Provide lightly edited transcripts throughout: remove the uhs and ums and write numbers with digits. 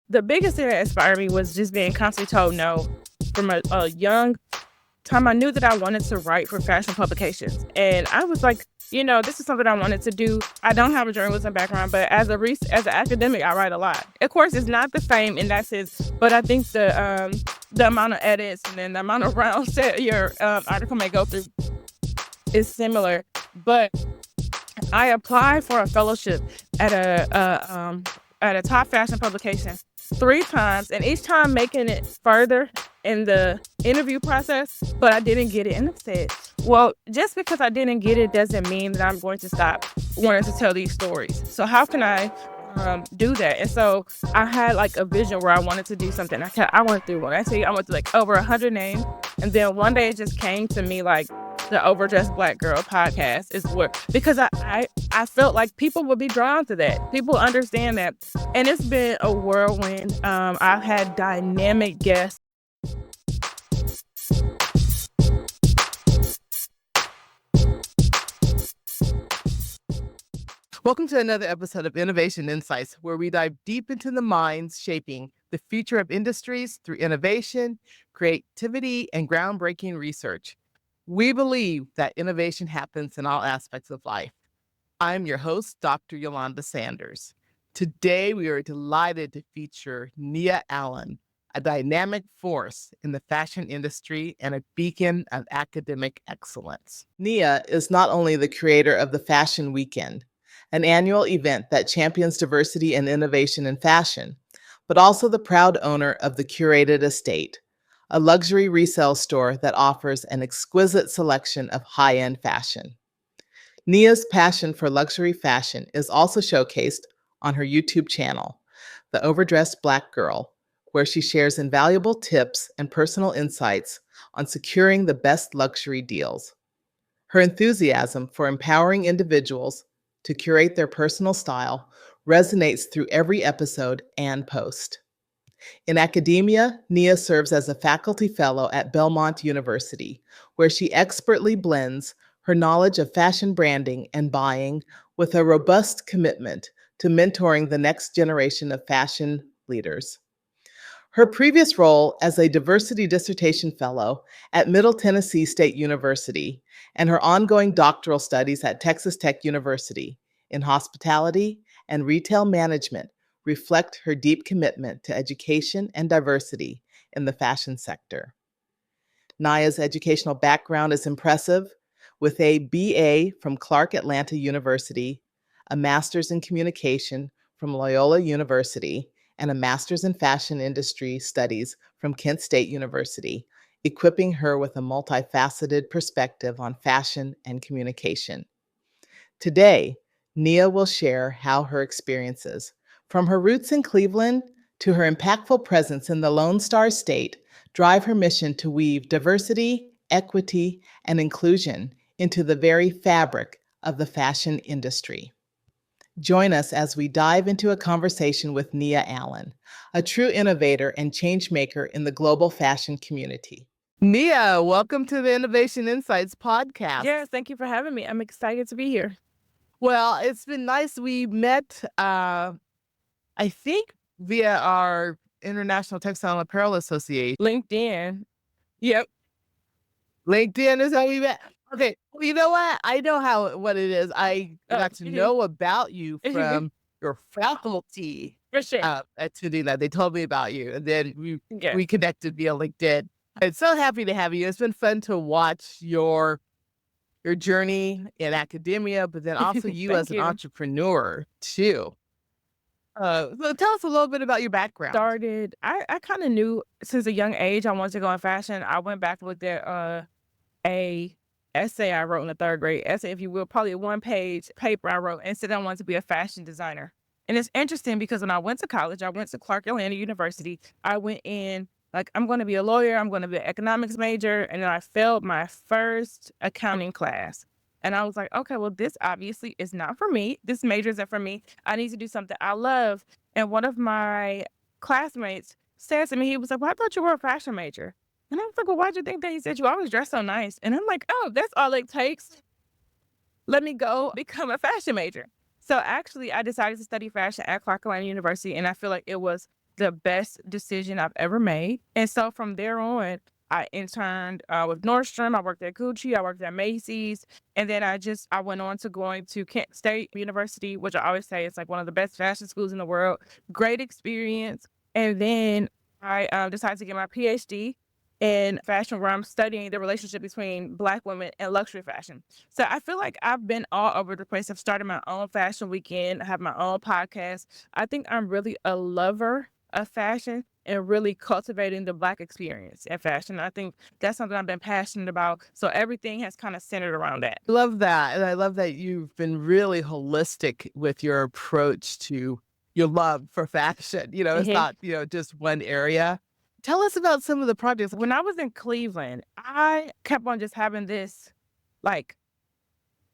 the biggest thing that inspired me was just being constantly told no from a young time. I knew that I wanted to write for fashion publications. And I was like, this is something I wanted to do. I don't have a journalism background, but as as an academic, I write a lot. Of course, it's not the same in that sense, but I think the amount of edits and then the amount of rounds that your article may go through is similar. But I applied for a fellowship at a top fashion publication 3 times, and each time making it further in the interview process, but I didn't get it. And I said, well, just because I didn't get it doesn't mean that I'm going to stop wanting to tell these stories. So how can I do that? And so I had like a vision where I wanted to do something. I went through one. I tell you, I went through like over 100 names, and then one day it just came to me like the Overdressed Black Girl podcast is where, because I felt like people would be drawn to that. People understand that. And it's been a whirlwind. I've had dynamic guests. Welcome to another episode of Innovation Insights, where we dive deep into the minds shaping the future of industries through innovation, creativity, and groundbreaking research. We believe that innovation happens in all aspects of life. I'm your host, Dr. Eulanda Sanders. Today, we are delighted to feature Nia Allen, a dynamic force in the fashion industry and a beacon of academic excellence. Nia is not only the creator of the Fashion Weekend, an annual event that champions diversity and innovation in fashion, but also the proud owner of the Curated Estate, a luxury resale store that offers an exquisite selection of high-end fashion. Nia's passion for luxury fashion is also showcased on her YouTube channel, The Overdressed Black Girl, where she shares invaluable tips and personal insights on securing the best luxury deals. Her enthusiasm for empowering individuals to curate their personal style resonates through every episode and post. In academia, Nia serves as a faculty fellow at Belmont University, where she expertly blends her knowledge of fashion branding and buying with a robust commitment to mentoring the next generation of fashion leaders. Her previous role as a diversity dissertation fellow at Middle Tennessee State University and her ongoing doctoral studies at Texas Tech University in hospitality and retail management reflect her deep commitment to education and diversity in the fashion sector. Nia's educational background is impressive, with a BA from Clark Atlanta University, a master's in communication from Loyola University, and a master's in fashion industry studies from Kent State University, equipping her with a multifaceted perspective on fashion and communication. Today, Nia will share how her experiences, from her roots in Cleveland to her impactful presence in the Lone Star State, drive her mission to weave diversity, equity, and inclusion into the very fabric of the fashion industry. Join us as we dive into a conversation with Nia Allen, a true innovator and change maker in the global fashion community. Nia, welcome to the Innovation Insights podcast. Yes, thank you for having me. I'm excited to be here. Well, it's been nice. We met, I think, via our International Textile and Apparel Association. LinkedIn. Yep. LinkedIn is how we met. Okay, well, you know what? I know what it is. I got to know about you from your faculty For sure. at Tudela. They told me about you, and then we connected via LinkedIn. I'm so happy to have you. It's been fun to watch your journey in academia, but then also you as an entrepreneur too. So tell us a little bit about your background. I kind of knew since a young age I wanted to go in fashion. I went back and looked at a essay I wrote in the 3rd grade, essay, if you will, probably a 1-page paper I wrote, and said I wanted to be a fashion designer. And it's interesting because when I went to college, I went to Clark Atlanta University. I went in like, I'm going to be a lawyer, I'm going to be an economics major, and then I failed my first accounting class. And I was like, okay, well, this obviously is not for me. This major isn't for me. I need to do something I love. And one of my classmates said to me, he was like, well, I thought you were a fashion major. And I was like, well, why'd you think that? He said, you always dress so nice. And I'm like, oh, that's all it takes. Let me go become a fashion major. So actually, I decided to study fashion at Clark Atlanta University, and I feel like it was the best decision I've ever made. And so from there on, I interned with Nordstrom. I worked at Gucci. I worked at Macy's, and then I went on to going to Kent State University, which I always say is like one of the best fashion schools in the world. Great experience. And then I decided to get my PhD in fashion, where I'm studying the relationship between Black women and luxury fashion. So I feel like I've been all over the place. I've started my own fashion weekend. I have my own podcast. I think I'm really a lover of fashion and really cultivating the Black experience in fashion. I think that's something I've been passionate about. So everything has kind of centered around that. I love that. And I love that you've been really holistic with your approach to your love for fashion. It's Mhm. not, just one area. Tell us about some of the projects. When I was in Cleveland, I kept on just having this like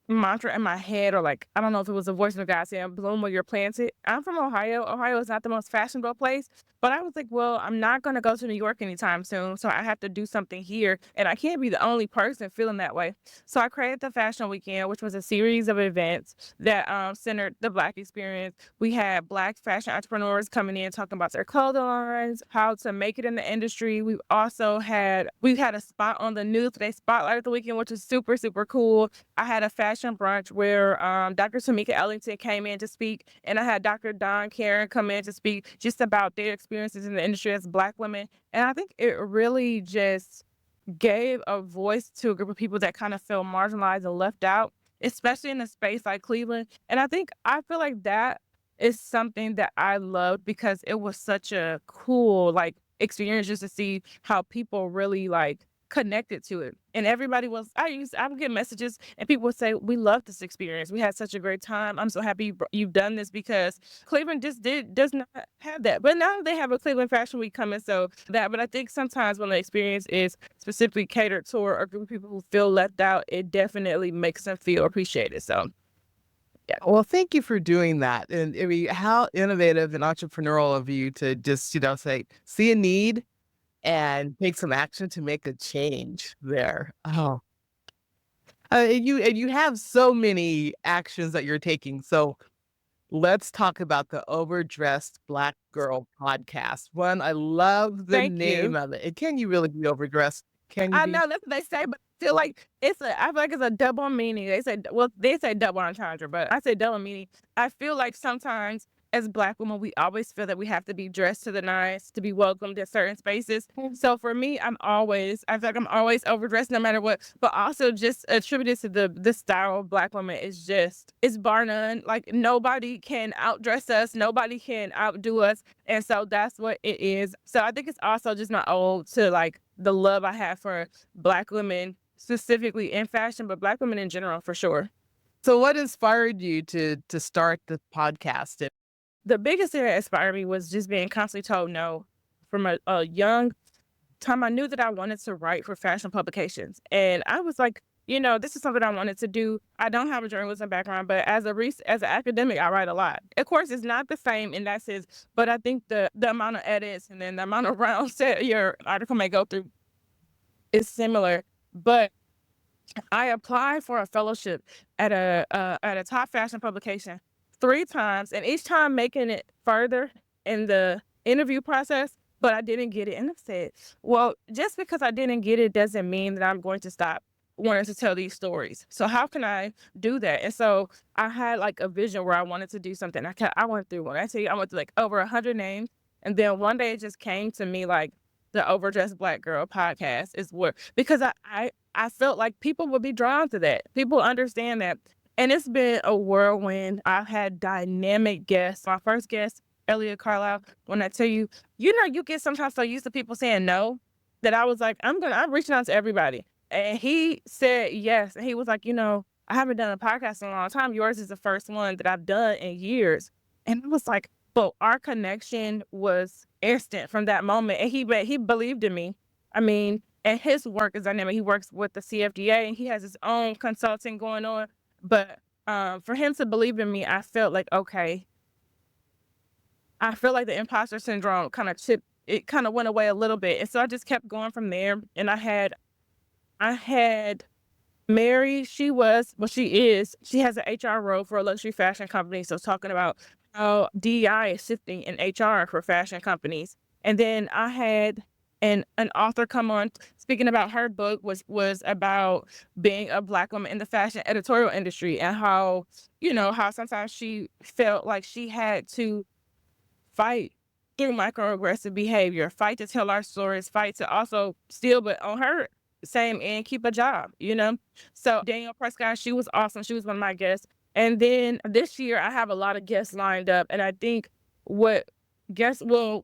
mantra in my head, or like, I don't know if it was a voice of God saying, bloom where you're planted. I'm from Ohio. Ohio is not the most fashionable place, but I was like, well, I'm not going to go to New York anytime soon. So I have to do something here. And I can't be the only person feeling that way. So I created the Fashion Weekend, which was a series of events that centered the Black experience. We had Black fashion entrepreneurs coming in talking about their clothing lines, how to make it in the industry. We had a spot on the news. They spotlighted the weekend, which was super, super cool. I had a fashion brunch where Dr. Tamika Ellington came in to speak, and I had Dr. Don Karen come in to speak just about their experiences in the industry as Black women. And I think it really just gave a voice to a group of people that kind of feel marginalized and left out, especially in a space like Cleveland. And I feel like that is something that I loved, because it was such a cool experience just to see how people really connected to it. And everybody was I would get messages and people would say, "We love this experience. We had such a great time. I'm so happy you've done this," because Cleveland just does not have that. But now they have a Cleveland Fashion Week coming, so that. But I think sometimes when the experience is specifically catered toward a group of people who feel left out, it definitely makes them feel appreciated. So yeah. Well, thank you for doing that. And I mean, how innovative and entrepreneurial of you to just, say, see a need and take some action to make a change there. Oh, and you have so many actions that you're taking. So let's talk about the Overdressed Black Girl podcast. One, I love the Thank name you. of it. And can you really be overdressed? Can you I be? know that's what they say, but I feel like I feel like it's a double meaning. They say double entendre, but I say double meaning. I feel like sometimes as Black women, we always feel that we have to be dressed to the nines to be welcomed in certain spaces. So for me, I feel like I'm always overdressed no matter what, but also just attributed to the style of Black women is just, it's bar none. Like nobody can outdress us, nobody can outdo us. And so that's what it is. So I think it's also just my ode to the love I have for Black women, specifically in fashion, but Black women in general for sure. So what inspired you to start the podcast? The biggest thing that inspired me was just being constantly told no from a young time. I knew that I wanted to write for fashion publications. And I was like, this is something I wanted to do. I don't have a journalism background, but as an academic, I write a lot. Of course, it's not the same in that sense, but I think the amount of edits and then the amount of rounds that your article may go through is similar. But I applied for a fellowship at a top fashion publication 3 times, and each time making it further in the interview process, but I didn't get it. And I said, "Well, just because I didn't get it doesn't mean that I'm going to stop wanting to tell these stories. So how can I do that?" And so I had a vision where I wanted to do something. I went through one. I tell you, I went through over 100 names, and then one day it just came to me the Overdressed Black Girl podcast is where, because I felt like people would be drawn to that. People understand that. And it's been a whirlwind. I've had dynamic guests. My first guest, Elliot Carlisle, when I tell you, you get sometimes so used to people saying no that I was like, I'm reaching out to everybody. And he said yes. And he was like, I haven't done a podcast in a long time. Yours is the first one that I've done in years. And I was like, but our connection was instant from that moment. And he believed in me. I mean, and his work is dynamic. He works with the CFDA and he has his own consulting going on. But for him to believe in me, I felt like, okay, I feel like the imposter syndrome it kind of went away a little bit. And so I just kept going from there. And I had Mary, she has an HR role for a luxury fashion company. So talking about how DEI is shifting in HR for fashion companies. And then I had an author come on speaking about her book was about being a Black woman in the fashion editorial industry, and how, how sometimes she felt like she had to fight through microaggressive behavior, fight to tell our stories, fight to also steal, but on her same end, keep a job. So Danielle Prescott, she was awesome. She was one of my guests. And then this year, I have a lot of guests lined up. And I think what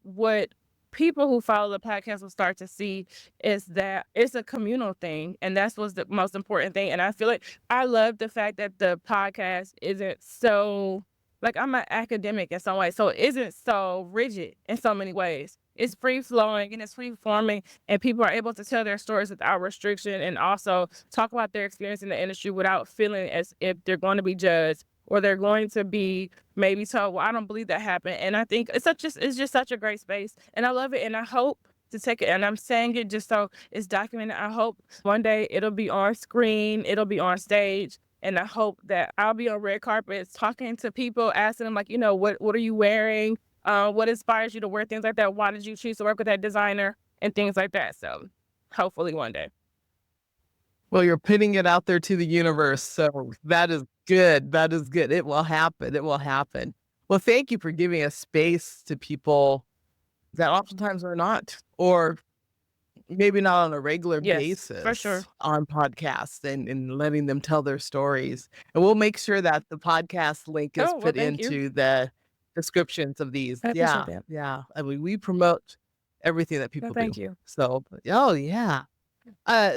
what people who follow the podcast will start to see is that it's a communal thing. And that's what's the most important thing. And I feel like I love the fact that the podcast isn't so, like, I'm an academic in some ways, so it isn't so rigid in so many ways. It's free flowing and it's free forming, and people are able to tell their stories without restriction, and also talk about their experience in the industry without feeling as if they're going to be judged, or they're going to be maybe told, "Well, I don't believe that happened." And I think it's just such a great space, and I love it. And I hope to take it, and I'm saying it just so it's documented. I hope one day it'll be on screen, it'll be on stage, and I hope that I'll be on red carpets talking to people, asking them, like, what are you wearing? What inspires you to wear things like that? Why did you choose to work with that designer? And things like that. So hopefully one day. Well, you're putting it out there to the universe. So that is good. That is good. It will happen. It will happen. Well, thank you for giving a space to people that oftentimes are not, or maybe not on a regular Yes, for basis sure. on podcasts, and letting them tell their stories. And we'll make sure that the podcast link is Oh, well, put thank you. into the descriptions of these. I appreciate Yeah. that. Yeah. I mean, we promote everything that Well, people do. thank you. So, oh yeah.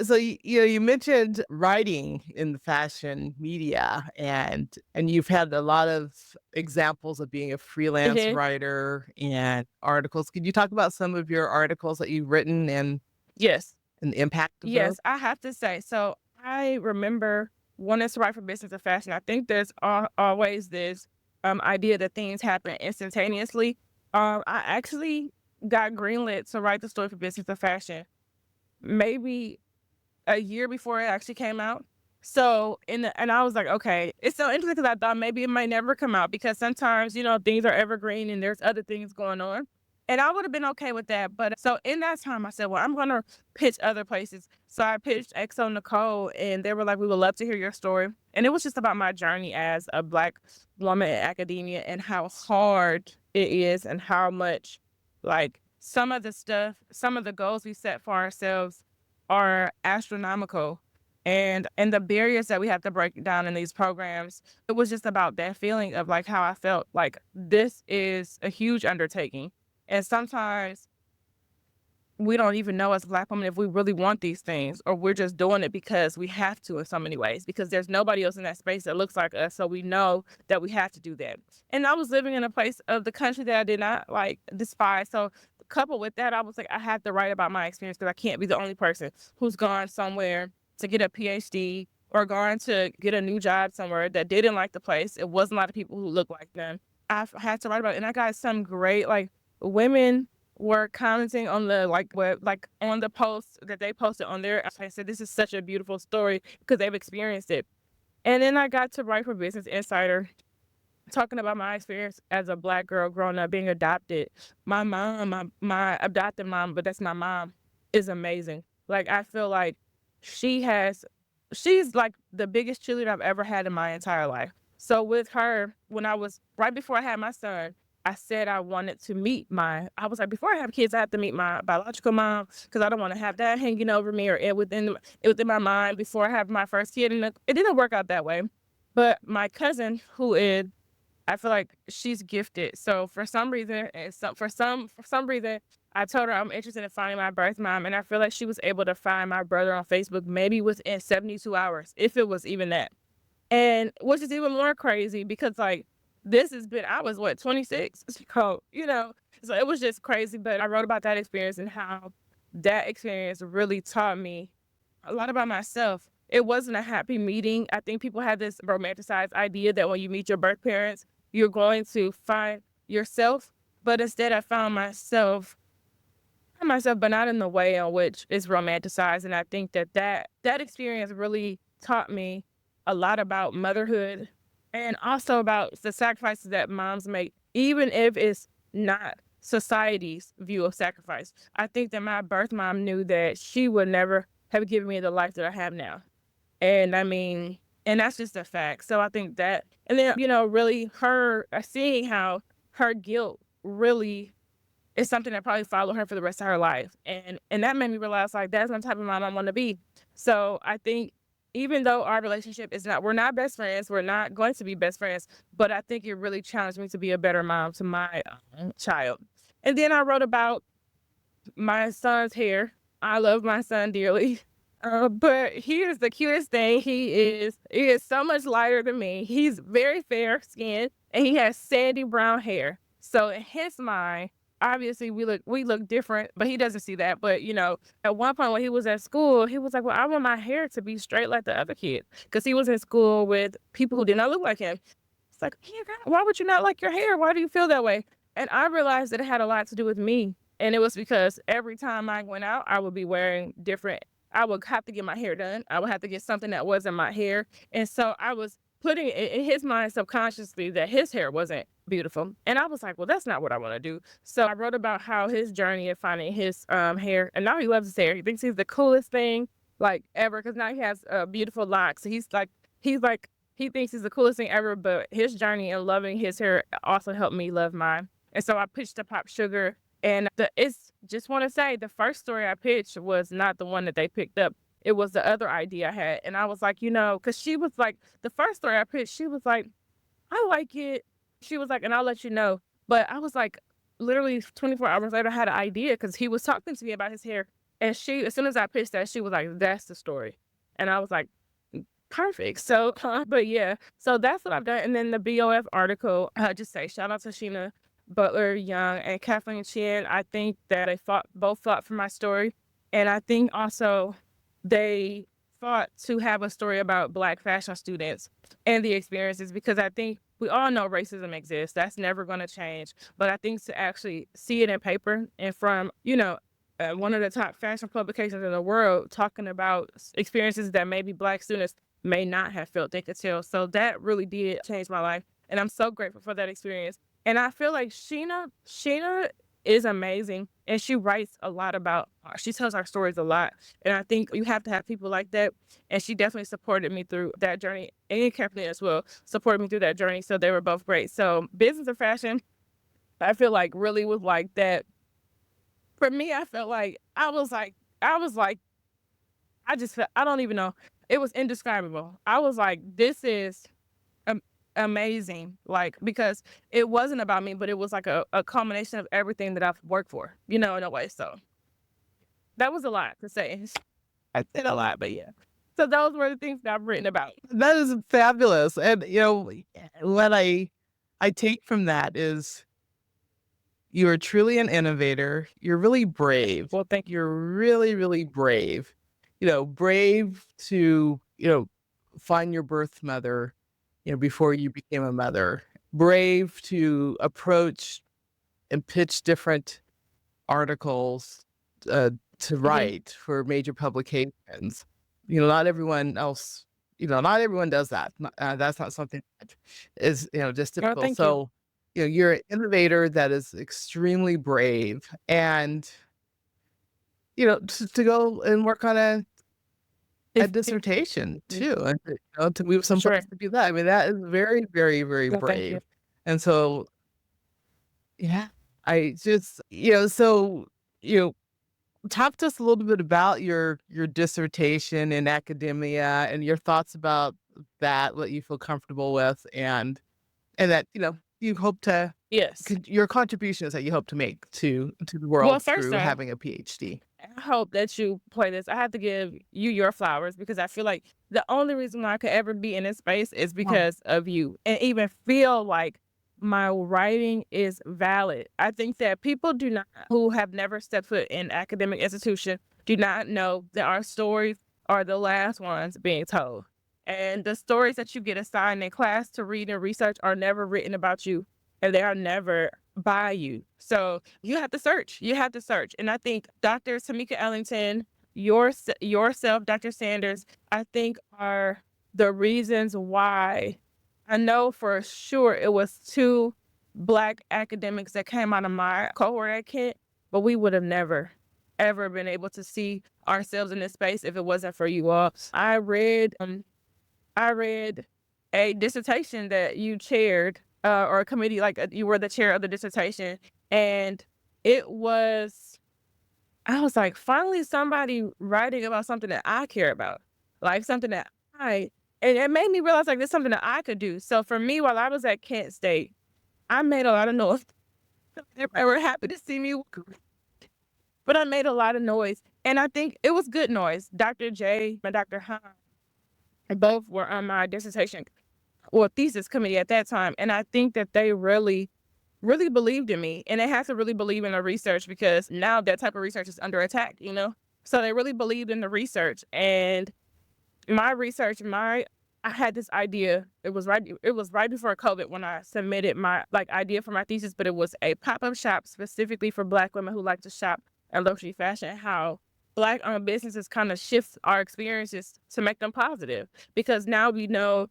So you mentioned writing in the fashion media, and you've had a lot of examples of being a freelance Hmm. writer and articles. Could you talk about some of your articles that you've written Yes. and the impact of those? Yes, I have to say. So I remember wanting to write for business and fashion. I think there's always this idea that things happen instantaneously. I actually got greenlit to write the story for business and fashion maybe a year before it actually came out. So and I was like, okay, it's so interesting because I thought maybe it might never come out, because sometimes, things are evergreen and there's other things going on. And I would have been okay with that. But so in that time, I said, well, I'm gonna pitch other places. So I pitched Exo Nicole, and they were like, we would love to hear your story. And it was just about my journey as a Black woman in academia, and how hard it is, and how much, like, some of the goals we set for ourselves are astronomical, and the barriers that we have to break down in these programs. It was just about that feeling of, like, how I felt like this is a huge undertaking, and sometimes we don't even know as Black women if we really want these things, or we're just doing it because we have to in so many ways, because there's nobody else in that space that looks like us, so we know that we have to do that. And I was living in a place of the country that I did not, like, despise. So coupled with that, I was like, I have to write about my experience, because I can't be the only person who's gone somewhere to get a PhD, or gone to get a new job somewhere that didn't like the place. It wasn't a lot of people who looked like them. Had to write about it, and I got some great, like, women were commenting on the, like, on the post that they posted on their. I said, this is such a beautiful story because they've experienced it. And then I got to write for Business Insider, talking about my experience as a Black girl growing up, being adopted. My mom, my adopted mom, but that's my mom, is amazing. Like, I feel like she's like the biggest cheerleader I've ever had in my entire life. So with her, when I was right before I had my son, I said I wanted to meet I was like, before I have kids, I have to meet my biological mom, because I don't want to have that hanging over me, or it within my mind before I have my first kid. And it didn't work out that way. But my cousin, who is, I feel like she's gifted. So for some reason, for some reason, I told her I'm interested in finding my birth mom, and I feel like she was able to find my brother on Facebook maybe within 72 hours, if it was even that. And which is even more crazy, because, like, this has been, I was what, 26? So it was just crazy. But I wrote about that experience, and how that experience really taught me a lot about myself. It wasn't a happy meeting. I think people have this romanticized idea that when you meet your birth parents, you're going to find yourself. But instead, I found myself, but not in the way in which it's romanticized. And I think that experience really taught me a lot about motherhood, and also about the sacrifices that moms make even if it's not society's view of sacrifice. I think that my birth mom knew that she would never have given me the life that I have now. And I mean, and that's just a fact. So I think that, and then, really her seeing how her guilt really is something that probably followed her for the rest of her life. And that made me realize like that's the type of mom I want to be. So I think even though our relationship is not, we're not best friends, we're not going to be best friends, but I think it really challenged me to be a better mom to my child. And then I wrote about my son's hair. I love my son dearly. But here's the cutest thing. He is so much lighter than me. He's very fair skinned and he has sandy brown hair. So in his mind, obviously we look different, but he doesn't see that. But at one point when he was at school, he was like, well, I want my hair to be straight like the other kids. Because he was in school with people who did not look like him. It's like, "Yeah, girl, why would you not like your hair? Why do you feel that way?" And I realized that it had a lot to do with me. And it was because every time I went out, I would be wearing different. I would have to get my hair done. I would have to get something that wasn't my hair. And so I was putting it in his mind subconsciously that his hair wasn't beautiful. And I was like, well, that's not what I want to do. So I wrote about how his journey of finding his hair. And now he loves his hair. He thinks he's the coolest thing like ever because now he has beautiful locks. He's like, he thinks he's the coolest thing ever, but his journey in loving his hair also helped me love mine. And so I pitched to Pop Sugar, and it's just want to say the first story I pitched was not the one that they picked up. It was the other idea I had, and I was like, because she was like the first story I pitched. She was like, I like it. She was like, and I'll let you know. But I was like, literally 24 hours later, I had an idea because he was talking to me about his hair, and she, as soon as I pitched that, she was like, that's the story, and I was like, perfect. So, but yeah, so that's what I've done. And then the BOF article, just say shout out to Sheena Butler Young and Kathleen Chen. I think that they both fought for my story. And I think also they fought to have a story about Black fashion students and the experiences because I think we all know racism exists. That's never going to change. But I think to actually see it in paper and from, one of the top fashion publications in the world talking about experiences that maybe Black students may not have felt they could tell. So that really did change my life. And I'm so grateful for that experience. And I feel like Sheena is amazing. And she writes a lot about, she tells our stories a lot. And I think you have to have people like that. And she definitely supported me through that journey. And Kathleen as well supported me through that journey. So they were both great. So business of fashion, I feel like really was like that. For me, I felt like, I just felt, I don't even know. It was indescribable. I was like, this is am- amazing. Like, because it wasn't about me, but it was like a culmination of everything that I've worked for, in a way. So that was a lot to say. I said a lot, but yeah. So those were the things that I've written about. That is fabulous. And what I take from that is you are truly an innovator. You're really brave. Well, thank you. You're really, really brave. Brave to, find your birth mother, before you became a mother. Brave to approach and pitch different articles to write for major publications. Not everyone else, not everyone does that. That's not something that is, just Oh, typical. thank you. So, you're an innovator that is extremely brave and, to go and work on a dissertation too, and to move Sure. someplace to do that. I mean, that is very, very, very No, thank you. brave. And so, yeah, I just, so, talk to us a little bit about your dissertation in academia and your thoughts about that, what you feel comfortable with, and that, you hope to, Yes. your contributions that you hope to make to the Well, world first through off, having a PhD. I hope that you play this. I have to give you your flowers because I feel like the only reason why I could ever be in this space is because of you and even feel like my writing is valid. I think that people do not, who have never stepped foot in academic institution, do not know that our stories are the last ones being told. And the stories that you get assigned in class to read and research are never written about you and they are never by you. So you have to search. You have to search. And I think Dr. Tamika Ellington, yourself, Dr. Sanders, I think are the reasons why I know for sure it was two Black academics that came out of my cohort at Kent, but we would have never, ever been able to see ourselves in this space if it wasn't for you all. I read a dissertation that you chaired, or a committee, like you were the chair of the dissertation, and it was, I was like, finally somebody writing about something that I care about, like something that I, and it made me realize like there's something that I could do. So for me, while I was at Kent State, I made a lot of noise. Everybody were happy to see me, but I made a lot of noise, and I think it was good noise. Dr. J and Dr. Hahn both were on my dissertation or thesis committee at that time, and I think that they really, really believed in me, and they have to really believe in the research because now that type of research is under attack, you know? So they really believed in the research, and my research, I had this idea. It was right before COVID when I submitted my like idea for my thesis, but it was a pop-up shop specifically for Black women who like to shop in luxury fashion, how Black owned businesses kind of shift our experiences to make them positive. Because now we know,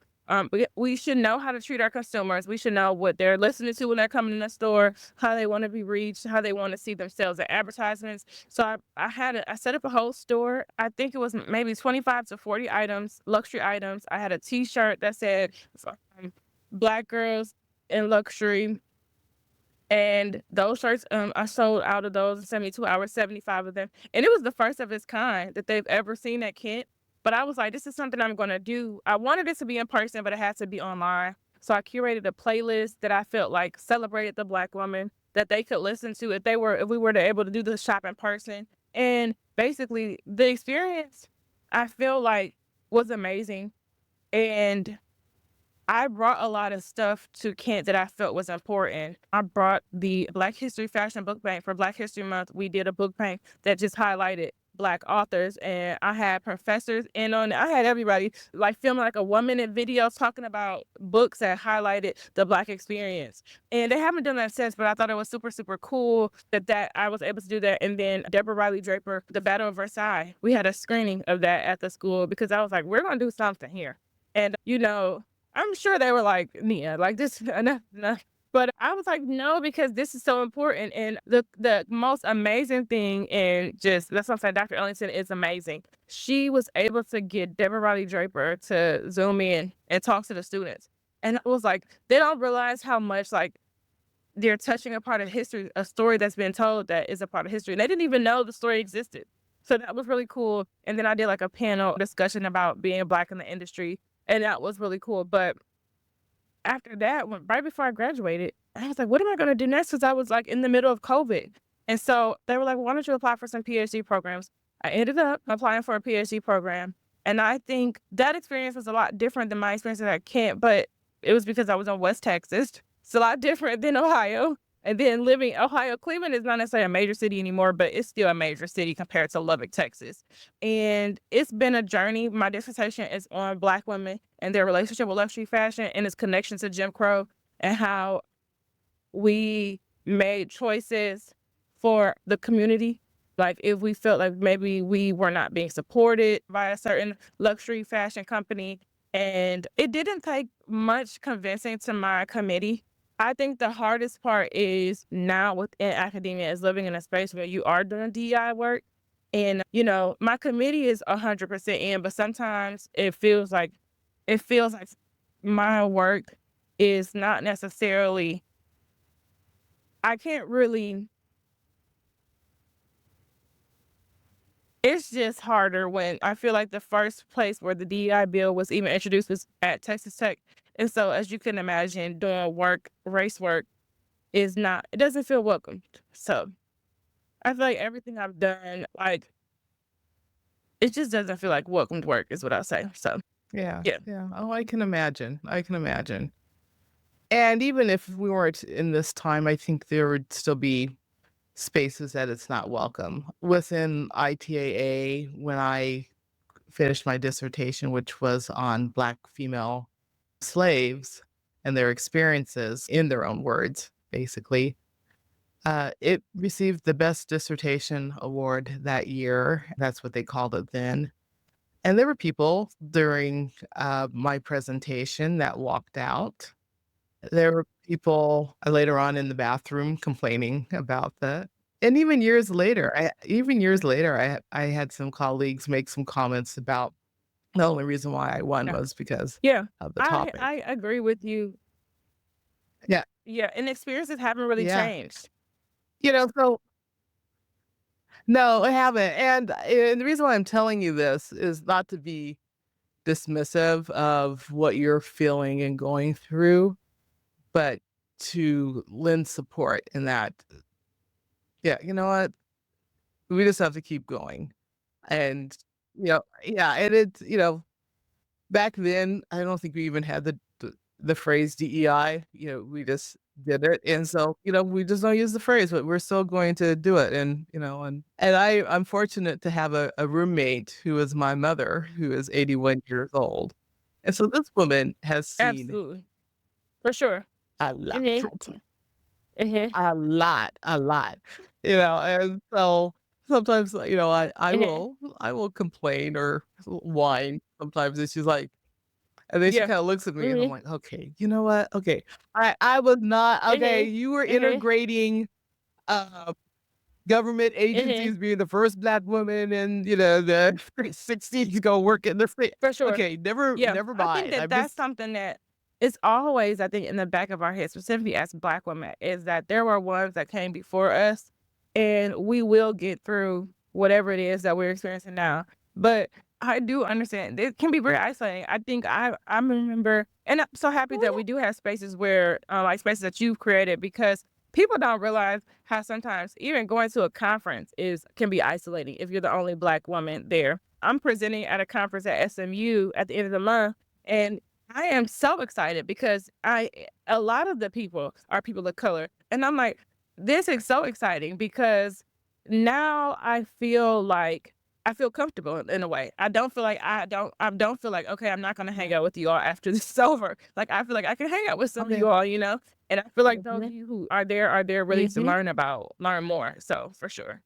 we should know how to treat our consumers. We should know what they're listening to when they're coming in the store, how they want to be reached, how they want to see themselves in advertisements. So I set up a whole store. I think it was maybe 25 to 40 items, luxury items. I had a T-shirt that said, um, "Black girls in luxury," and those shirts, I sold out of those in 72 hours, 75 of them. And it was the first of its kind that they've ever seen at Kent. But I was like, this is something I'm going to do. I wanted it to be in person, but it had to be online. So I curated a playlist that I felt like celebrated the Black woman that they could listen to if we were to able to do the shop in person. And basically the experience, I feel like, was amazing. And I brought a lot of stuff to Kent that I felt was important. I brought the Black History Fashion Book Bank for Black History Month. We did a book bank that just highlighted Black authors, and I had professors in on it. I had everybody like filming like a 1 minute video talking about books that highlighted the Black experience. And they haven't done that since, but I thought it was super, super cool that I was able to do that. And then Deborah Riley Draper, The Battle of Versailles, we had a screening of that at the school because I was like, we're gonna do something here. And I'm sure they were like, "Nia, like this enough, enough." But I was like, "No, because this is so important." And the most amazing thing, and just that's what I'm saying, Dr. Ellington is amazing. She was able to get Deborah Riley Draper to Zoom in and talk to the students. And I was like, they don't realize how much like they're touching a part of history, a story that's been told that is a part of history. And they didn't even know the story existed. So that was really cool. And then I did like a panel discussion about being Black in the industry. And that was really cool. But after that, right before I graduated, I was like, what am I going to do next? Because I was like in the middle of COVID. And so they were like, why don't you apply for some PhD programs? I ended up applying for a PhD program. And I think that experience was a lot different than my experience at Kent, but it was because I was in West Texas. It's a lot different than Ohio. And then living Ohio, Cleveland is not necessarily a major city anymore, but it's still a major city compared to Lubbock, Texas. And it's been a journey. My dissertation is on Black women and their relationship with luxury fashion and its connection to Jim Crow and how we made choices for the community. Like if we felt like maybe we were not being supported by a certain luxury fashion company. And it didn't take much convincing to my committee. I think the hardest part is now within academia is living in a space where you are doing DEI work. And, my committee is 100% in, but sometimes it feels like my work is not necessarily, I can't really, it's just harder when I feel like the first place where the DEI bill was even introduced was at Texas Tech. And so, as you can imagine, doing race work it doesn't feel welcomed. So I feel like everything I've done, like, it just doesn't feel like welcomed work, is what I'll say. So, Yeah, yeah. yeah. Oh, I can imagine. I can imagine. And even if we weren't in this time, I think there would still be spaces that it's not welcome. Within ITAA, when I finished my dissertation, which was on Black female slaves and their experiences in their own words, basically, it received the Best Dissertation Award that year. That's what they called it then. And there were people during my presentation that walked out. There were people later on in the bathroom complaining about that. And even years later, I had some colleagues make some comments about the only reason why I won Yeah. was because Yeah. of the I topic. agree with you. Yeah, Yeah, and experiences haven't really yeah. changed. So no, I haven't. And the reason why I'm telling you this is not to be dismissive of what you're feeling and going through, but to lend support in that, yeah, you know what? We just have to keep going. And, yeah, and back then, I don't think we even had the phrase DEI. We just did it, and so we just don't use the phrase, but we're still going to do it. And I'm fortunate to have a roommate who is my mother, who is 81 years old, and so this woman has seen Absolutely. For sure. a lot, Mhm. Mhm. a lot, and so sometimes Mhm. I will complain or whine sometimes, and she's like. And then she Yeah. kinda looks at me and I'm Mhm. like, "Okay, you know what? Okay. I was not okay, Mhm. you were Mhm. integrating, uh, government Mhm. agencies being the first Black woman in, the 60s to go work in the state." For sure. Okay, never Yeah. never I think mind. that I'm that's just something that is always, I think, in the back of our head, specifically as Black women, is that there were ones that came before us, and we will get through whatever it is that we're experiencing now. But I do understand it can be very isolating. I think I remember, and I'm so happy that we do have spaces where, like spaces that you've created, because people don't realize how sometimes even going to a conference can be isolating if you're the only Black woman there. I'm presenting at a conference at SMU at the end of the month, and I am so excited because a lot of the people are people of color, and I'm like, this is so exciting because now I feel comfortable in a way. I don't feel like, okay, I'm not gonna hang out with you all after this is over. Like I feel like I can hang out with some of okay. you all, and I feel like those of Mhm, you who are there really to mhm. learn more. So for sure.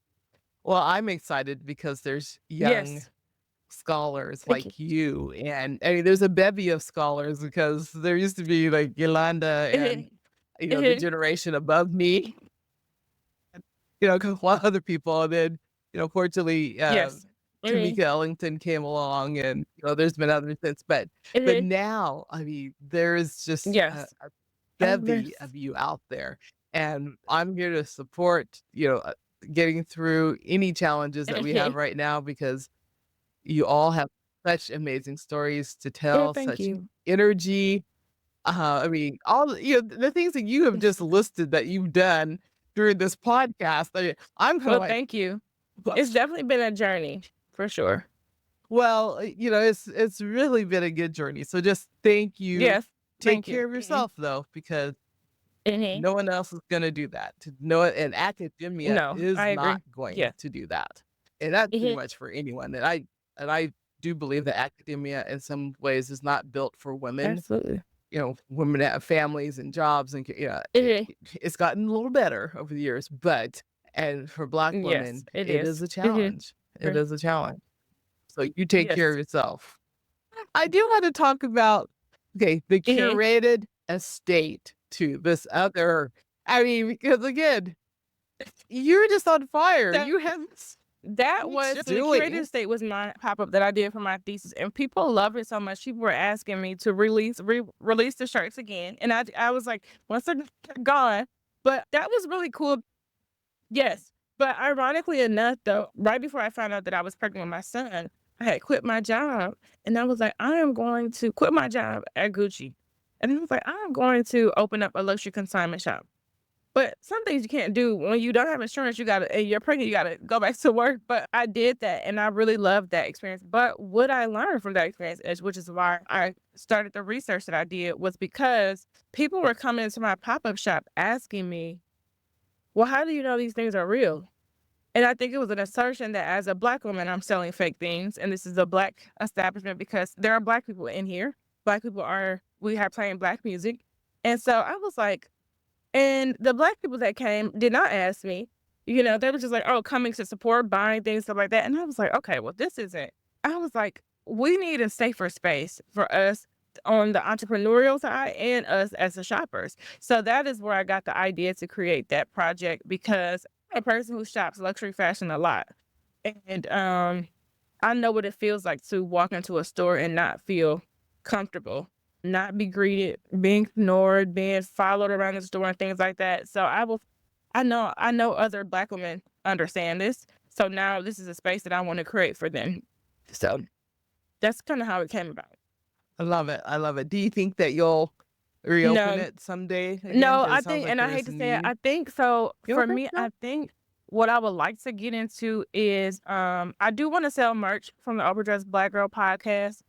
Well, I'm excited because there's young Yes. scholars Thank you. like you, and, I mean, there's a bevy of scholars because there used to be, like, Yolanda and, Mhm. the Mhm. generation above me. A couple of other people, and then, fortunately, Yes. Mhm. Tamika Ellington came along, and, there's been others since, but Mhm. now, I mean, there is just Yes. a Oh, bevy yes. of you out there, and I'm here to support, getting through any challenges that we have Mhm. right now because you all have such amazing stories to Yeah, tell, thank such you. energy. I mean, all the things that you have just listed that you've done during this podcast, I'm kinda Well, like, thank you. It's "What?" definitely been a journey, for sure. Well, it's really been a good journey, so just thank you. Yes, Take thank you. care of Mhm. yourself, though, because Mhm. no one else is gonna do that. To know it and academia No, is I not agree. going Yeah. to do that, and that's pretty Mhm. much for anyone, and I do believe that academia in some ways is not built for women. Absolutely. Women that have families and jobs and Mhm. it's gotten a little better over the years, but and for Black Yes, women, it it is. is a Mhm. challenge. It For is a challenge. So you take care of yes. yourself. I do want to talk about, okay, the Mhm. curated estate to this other. I mean, because again, you're just on fire. That You have that what was you're so the curated doing. estate was my pop-up that I did for my thesis, and people love it so much. People were asking me to release the shirts again, and I was like, once they're gone. But that was really cool. Yes, but ironically enough, though, right before I found out that I was pregnant with my son, I had quit my job, and I was like, I am going to quit my job at Gucci, and I was like, I'm going to open up a luxury consignment shop. But some things you can't do when you don't have insurance. You gotta, and you're pregnant. You gotta go back to work. But I did that, and I really loved that experience. But what I learned from that experience, which is why I started the research that I did, was because people were coming into my pop up shop asking me, "Well, how do you know these things are real?" And I think it was an assertion that as a Black woman, I'm selling fake things, and this is a Black establishment because there are Black people in here. We have playing Black music. And so I was like, and the Black people that came did not ask me. They were just like, oh, coming to support, buying things, stuff like that. And I was like, okay, well, this isn't. I was like, we need a safer space for us on the entrepreneurial side and us as the shoppers. So that is where I got the idea to create that project, because I'm a person who shops luxury fashion a lot. And I know what it feels like to walk into a store and not feel comfortable, not be greeted, being ignored, being followed around the store and things like that. So I know other Black women understand this. So now this is a space that I want to create for them. So that's kind of how it came about. I love it. I love it. Do you think that you'll reopen No, it someday again? no, Because I it sounds think, like and I hate there's a to say it, need. I think so. You For don't think me, so? I think what I would like to get into is I do want to sell merch from the Overdressed Black Girl podcast,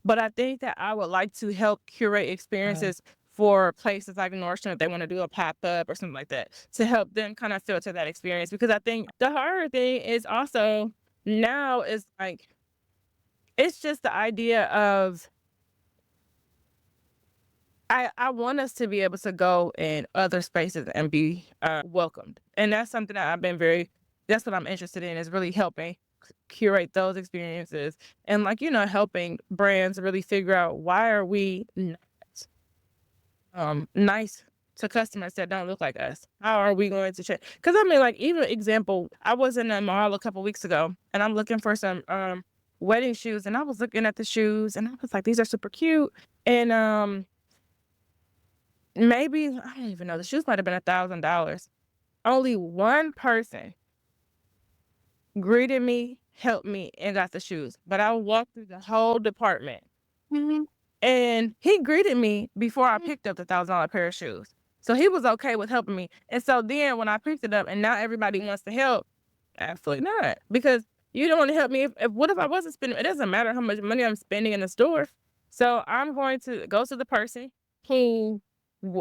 but I think that I would like to help curate Uh, experiences for places like Nordstrom if they want to do a pop up or something like that, to help them kind of filter that experience. Because I think the harder thing is also now is like it's just the idea of I want us to be able to go in other spaces and be welcomed, and that's something that that's what I'm interested in, is really helping curate those experiences, and like helping brands really figure out why are we not nice to customers that don't look like us. How are we going to change? Because I mean, like, even example, I was in a mall a couple weeks ago and I'm looking for some wedding shoes, and I was looking at the shoes and I was like, these are super cute. And maybe I don't even know, the shoes might have been $1,000. Only one person greeted me, helped me, and got the shoes. But I walked through the whole department mhm. and he greeted me before I picked up the $1,000 pair of shoes. So he was okay with helping me. And so then when I picked it up and now everybody wants to help, absolutely not. Because you don't want to help me. If what if I wasn't spending? It doesn't matter how much money I'm spending in the store. So I'm going to go to the person who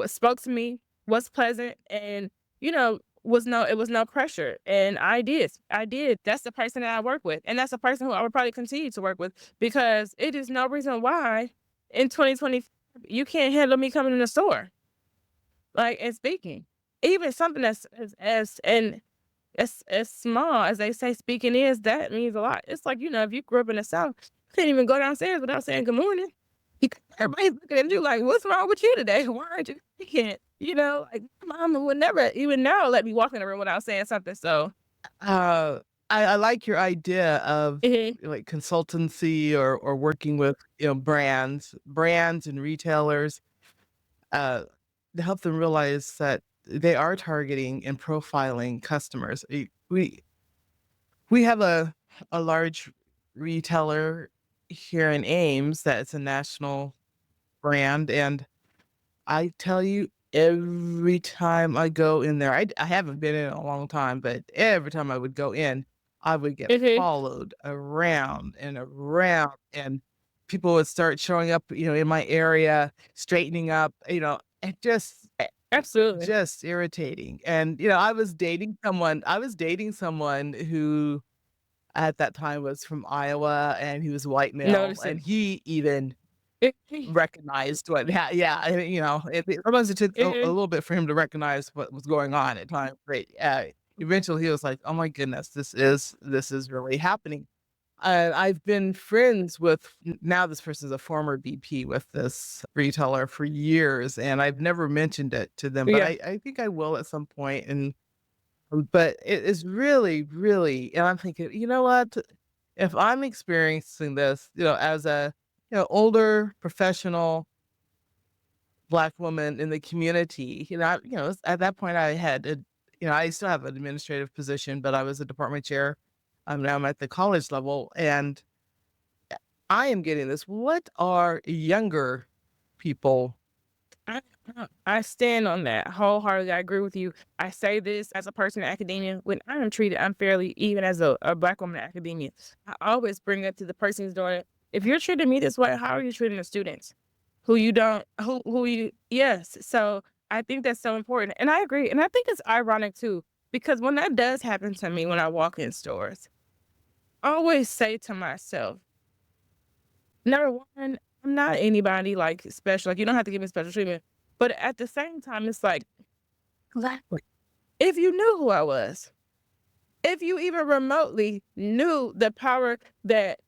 spoke to me, was pleasant, and it was no pressure. And I did. That's the person that I work with, and that's the person who I would probably continue to work with, because it is no reason why in 2025 you can't handle me coming in the store, like, and speaking. Even something that's as small as they say speaking is, that means a lot. It's like, if you grew up in the South, you can't even go downstairs without saying good morning. Everybody's looking at you like, what's wrong with you today? Why aren't you speaking? Like, my mama would never even now let me walk in the room without saying something. So, Uh, I like your idea of mhm, like consultancy or working with brands and retailers uh, to help them realize that they are targeting and profiling customers. We have a large retailer here in Ames that's a national brand, and I tell you, every time I go in there, I haven't been in a long time, but every time I would go in, I would get mhm, followed around and around, and people would start showing up, in my area, straightening up, it absolutely. just irritating. And, I was dating someone who at that time was from Iowa, and he was a white male, Notice and it. he even Mhm, recognized yeah, and, sometimes it took a mhm, little bit for him to recognize what was going on at times, but, eventually he was like, "Oh my goodness, this is really happening." I've been friends with now this person's a former VP with this retailer for years, and I've never mentioned it to them, but yeah. I think I will at some point, but it is really, really, and I'm thinking, "You know what? If I'm experiencing this, as a, older professional Black woman in the community, at that point I had, I still have an administrative position, but I was a department chair. Now I'm at the college level, and I am getting this. What are younger people? I I stand on that wholeheartedly. I agree with you. I say this as a person in academia. When I am treated unfairly, even as a Black woman in academia, I always bring it to the person who's doing it. If you're treating me this way, how are you treating the students who you don't, who you, yes. So I think that's so important. And I agree. And I think it's ironic too, because when that does happen to me when I walk in stores, I always say to myself, number one, I'm not anybody like special. Like, you don't have to give me special treatment. But at the same time, it's like, exactly. If you knew who I was, if you even remotely knew the power that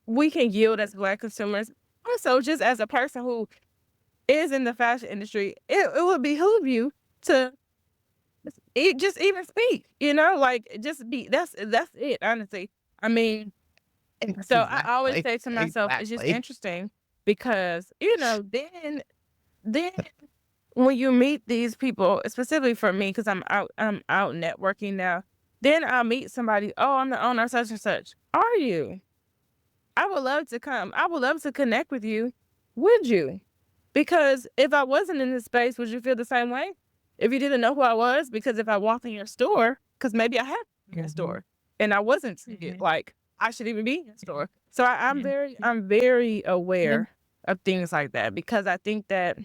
we can yield as Black consumers, also just as a person who is in the fashion industry, it would behoove you to just even speak, like just be that's it, honestly. I mean, so I always Exactly. say to myself, it's just Exactly. interesting because, then when you meet these people, specifically for me, because I'm out networking now, then I'll meet somebody, oh, I'm the owner of such and such. Are you? I would love to come. I would love to connect with you. Would you? Because if I wasn't in this space, would you feel the same way? If you didn't know who I was, because if I walked in your store, because maybe I have in your Mhm. store and I wasn't treated like I should even be in your store. So I'm very Mhm. aware of things like that because I think that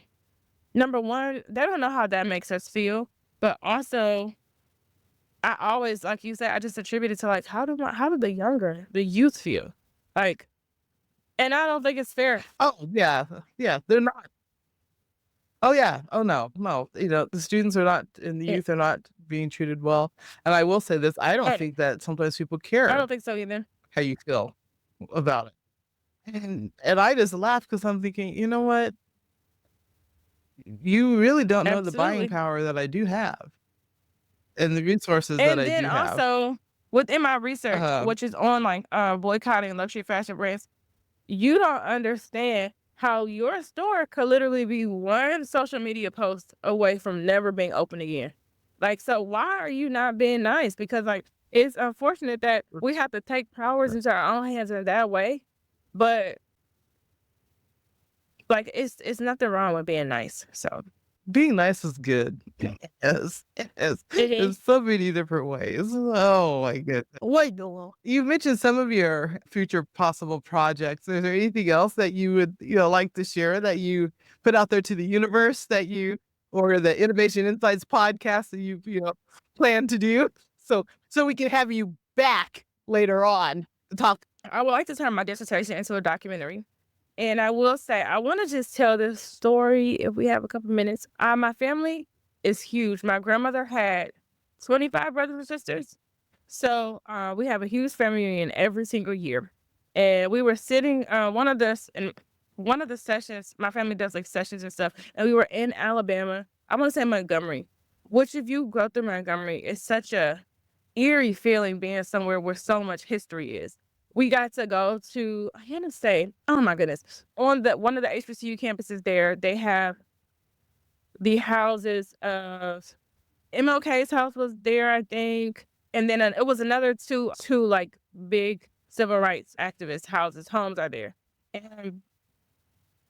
number one, they don't know how that makes us feel, but also I always, like you said, I just attribute it to like how do the youth feel? Like, and I don't think it's fair. Oh, yeah. Yeah, they're not. Oh, yeah. Oh, no. No. The students are not and the It, youth are not being treated well. And I will say this, I don't I think that sometimes people I don't care think so either. how you feel about it. And I just laugh because 'cause I'm thinking, "You know what? You really don't know the buying Absolutely. power that I do have and the resources that And I then do have." also within my research, Um, which is on like boycotting luxury fashion brands, you don't understand how your store could literally be one social media post away from never being open again. Like, so why are you not being nice? Because like it's unfortunate that we have to take powers into our own hands in that way. But like it's nothing wrong with being nice. So being nice is good. Yes, yes, in mhm. so many different ways. Oh my goodness. Wait, no. You mentioned some of your future possible projects. Is there anything else that you would, like to share that you put out there to the universe that you or the Innovation Insights podcast that plan to do? So we can have you back later on to talk. I would like to turn my dissertation into a documentary. And I will say, I want to just tell this story if we have a couple minutes. My family is huge. My grandmother had 25 brothers and sisters. So we have a huge family reunion every single year. And we were sitting one of the sessions, my family does like sessions and stuff, and we were in Alabama. I want to say Montgomery, which if you go through Montgomery, it's such a eerie feeling being somewhere where so much history is. We got to go to, I want to say, oh my goodness, on the one of the HBCU campuses there, they have the houses of MLK's house was there, I think, and then it was another two like big civil rights activist houses, homes are there. And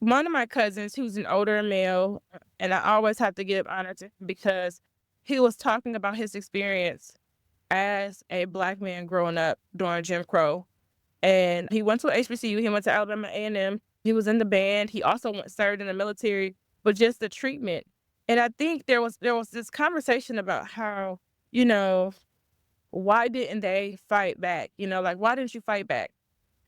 one of my cousins, who's an older male, and I always have to give honor to him because he was talking about his experience as a Black man growing up during Jim Crow. And he went to HBCU, he went to Alabama A&M, he was in the band, he also served in the military, but just the treatment. And I think there was this conversation about how, you know, why didn't they fight back? Like, why didn't you fight back?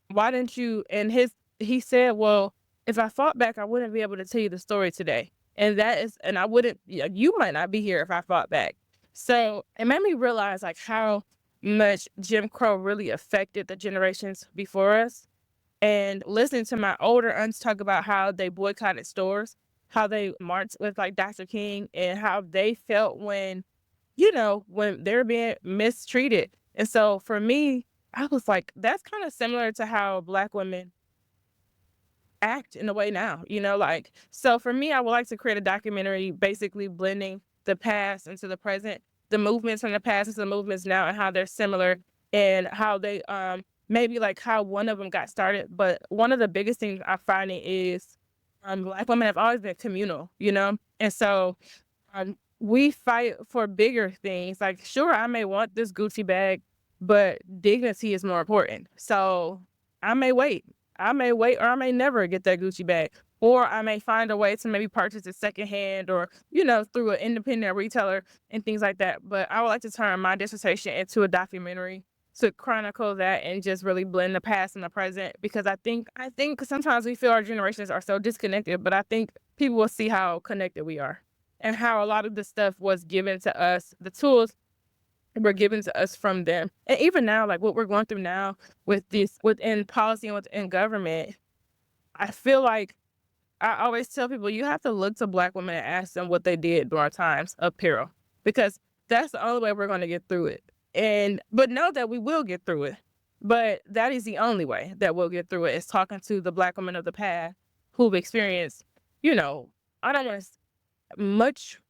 Why didn't you? And he said, well, if I fought back, I wouldn't be able to tell you the story today. And I wouldn't, you might not be here if I fought back. So it made me realize like how much Jim Crow really affected the generations before us. And listening to my older aunts talk about how they boycotted stores, how they marched with like Dr. King, and how they felt when they're being mistreated. And so for me, I was like, that's kind of similar to how Black women act in a way now, like, so for me, I would like to create a documentary basically blending the past into the present, the movements from the past into the movements now, and how they're similar, and how they, maybe like how one of them got started. But one of the biggest things I find it is, Black women have always been communal, and so we fight for bigger things. Like, sure, I may want this Gucci bag, but dignity is more important. So I may wait. I may wait, or I may never get that Gucci bag. Or I may find a way to maybe purchase it secondhand or, through an independent retailer and things like that. But I would like to turn my dissertation into a documentary to chronicle that and just really blend the past and the present, because I think sometimes we feel our generations are so disconnected, but I think people will see how connected we are and how a lot of the stuff was given to us, the tools were given to us from them. And even now, like what we're going through now with this within policy and within government, I feel like I always tell people you have to look to Black women and ask them what they did during times of peril, because that's the only way we're going to get through it. But know that we will get through it. But that is the only way that we'll get through it, is talking to the Black women of the past who've experienced, you know, I don't want to much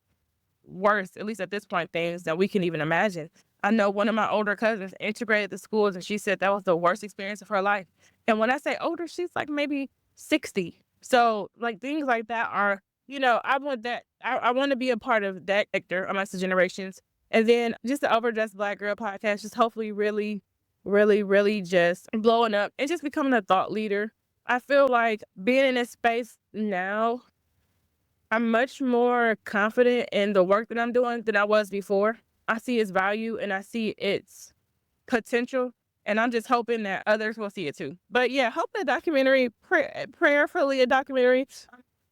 worse, at least at this point, things that we can even imagine. I know one of my older cousins integrated the schools, and she said that was the worst experience of her life. And when I say older, she's like maybe 60. So like things like that are, I want that. I want to be a part of that sector amongst the generations. And then just the Overdressed Black Girl podcast, just hopefully really, really, really just blowing up and just becoming a thought leader. I feel like being in this space now, I'm much more confident in the work that I'm doing than I was before. I see its value and I see its potential, and I'm just hoping that others will see it too. But yeah, hope the documentary, prayerfully a documentary,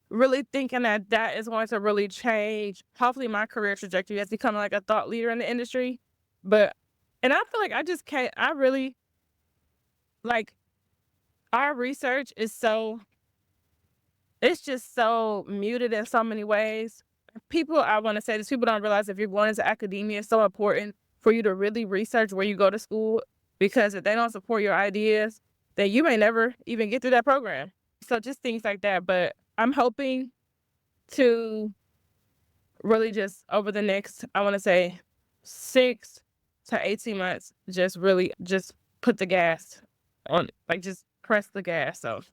really thinking that that is going to really change, hopefully, my career trajectory as becoming like a thought leader in the industry. But, and I feel like I just can't, I really, like, our research is so, it's just so muted in so many ways. People, I want to say this, people don't realize if you're going into academia, it's so important for you to really research where you go to school, because if they don't support your ideas, then you may never even get through that program. So just things like that. But I'm hoping to really just over the next, I want to say 6 to 18 months, just really just put the gas on, like just press the gas. So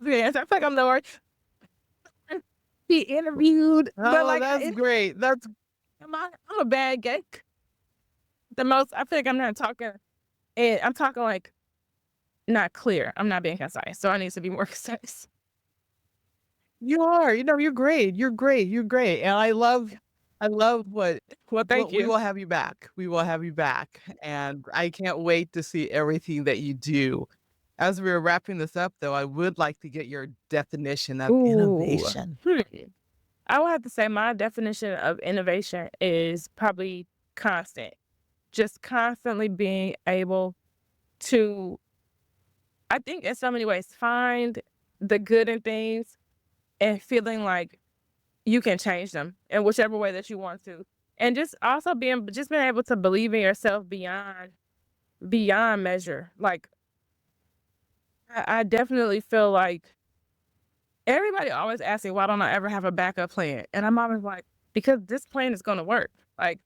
yes, I feel like I'm the worst. Be interviewed, but Oh, like that's great. That's I'm a bad geek. The most, I feel like I'm not talking, and I'm talking like not clear. I'm not being concise, so I need to be more concise. you are. You're great. You're great. You're great. And I love Well, thank what we you. will have you back. We will have you back. And I can't wait to see everything that you do. As we're wrapping this up though, I would like to get your definition of Ooh. innovation. I would have to say my definition of innovation is probably constant. Just constantly being able to, I think in so many ways, find the good in things and feeling like you can change them in whichever way that you want to. And just also being able to believe in yourself beyond measure. Like I definitely feel like everybody always asks me, why don't I ever have a backup plan? And I'm always like, because this plan is gonna work. Like,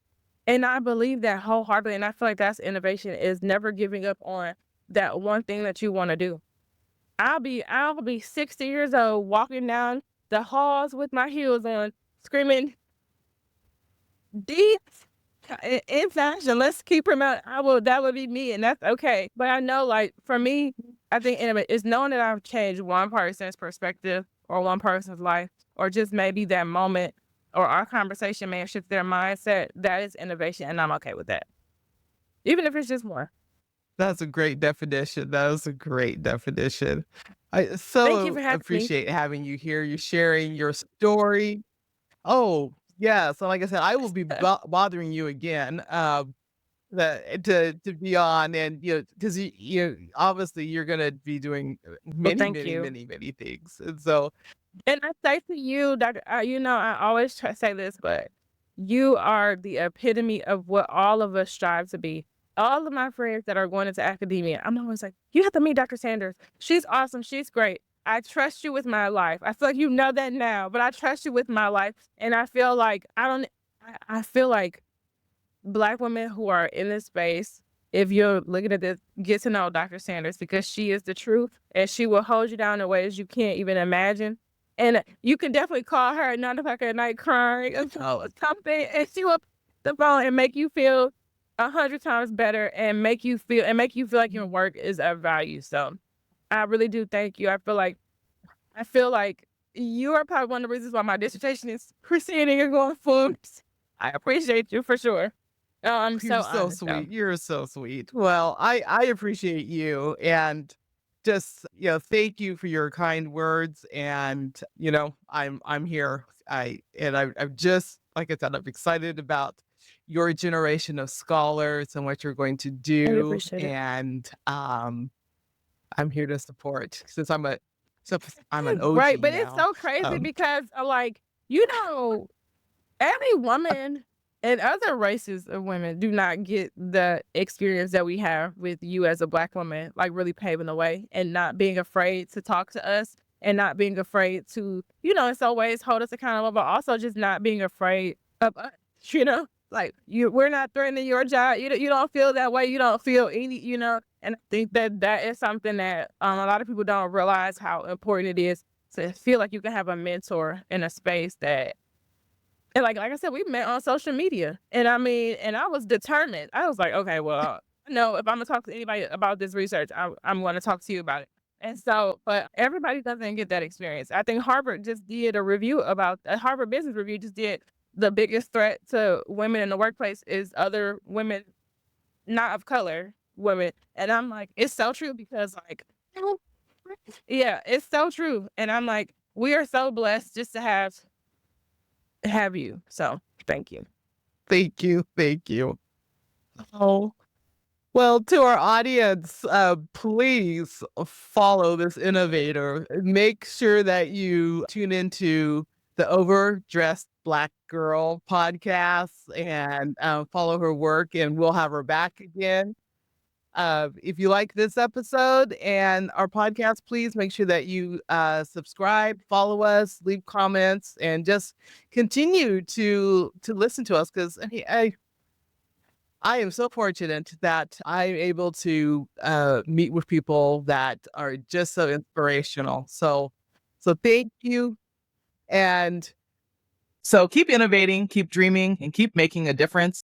and I believe that wholeheartedly. And I feel like that's innovation, is never giving up on that one thing that you want to do. I'll be 60 years old walking down the halls with my heels on, screaming, D in fashion, let's keep her out. That would be me, and that's okay. But I know, like, for me, I think anyway, is knowing that I've changed one person's perspective or one person's life, or just maybe that moment or our conversation may have shifted their mindset. That is innovation, and I'm okay with that. Even if it's just one. That's a great definition. That was a great definition. I Thank you for so having me. appreciate having you here. You sharing your story. Oh, yeah. So like I said, I will be bothering you again. To be on, and because obviously you're gonna be doing Well, many thank many you. many many things, and so And I say to you, Doctor, I always try to say this, but you are the epitome of what all of us strive to be. All of my friends that are going into academia, I'm always like, you have to meet Dr. Sanders. She's awesome. She's great. I trust you with my life. I feel like you know that now, but I trust you with my life. And I feel like I feel like Black women who are in this space, if you're looking at this, get to know Dr. Sanders, because she is the truth and she will hold you down in ways you can't even imagine. And you can definitely call her at 9 o'clock at night crying or something, and she will pick the phone and make you feel 100 times better, and make you feel like your work is of value. So I really do thank you. I feel like you are probably one of the reasons why my dissertation is proceeding and going forward. I appreciate you for sure. Oh, I'm you're so so honored, though. sweet. You're so sweet. Well, I appreciate you, and just thank you for your kind words, and I'm here. I'm just, like I said, I'm excited about your generation of scholars and what you're going to I do, appreciate it. and I'm here to support since I'm an OG Right, but it's now. so crazy Um, because, like, every woman and other races of women do not get the experience that we have with you as a Black woman, like, really paving the way and not being afraid to talk to us and not being afraid to, in some ways hold us accountable, but also just not being afraid of us, you know? Like, we're not threatening your job. You don't feel that way. You don't feel and I think that that is something that, a lot of people don't realize how important it is to feel like you can have a mentor in a space that and like I said, we met on social media, and I mean, and I was determined. I was like, "Okay, well, no, if Imma talk to anybody about this research, I'm gonna talk to you about it." And so but everybody doesn't get that experience. I think Harvard Business Review just did the biggest threat to women in the workplace is other women not of color women, and I'm like, it's so true because, like yeah, it's so true, and I'm like, we are so blessed just to have you. So, thank you. Thank you. Thank you. Oh, well, to our audience, please follow this innovator. Make sure that you tune into the Overdressed Black Girl podcast and follow her work, and we'll have her back again. If you like this episode and our podcast, please make sure that you subscribe, follow us, leave comments, and just continue to listen to us because I am so fortunate that I'm able to meet with people that are just so inspirational. So thank you, and so keep innovating, keep dreaming, and keep making a difference.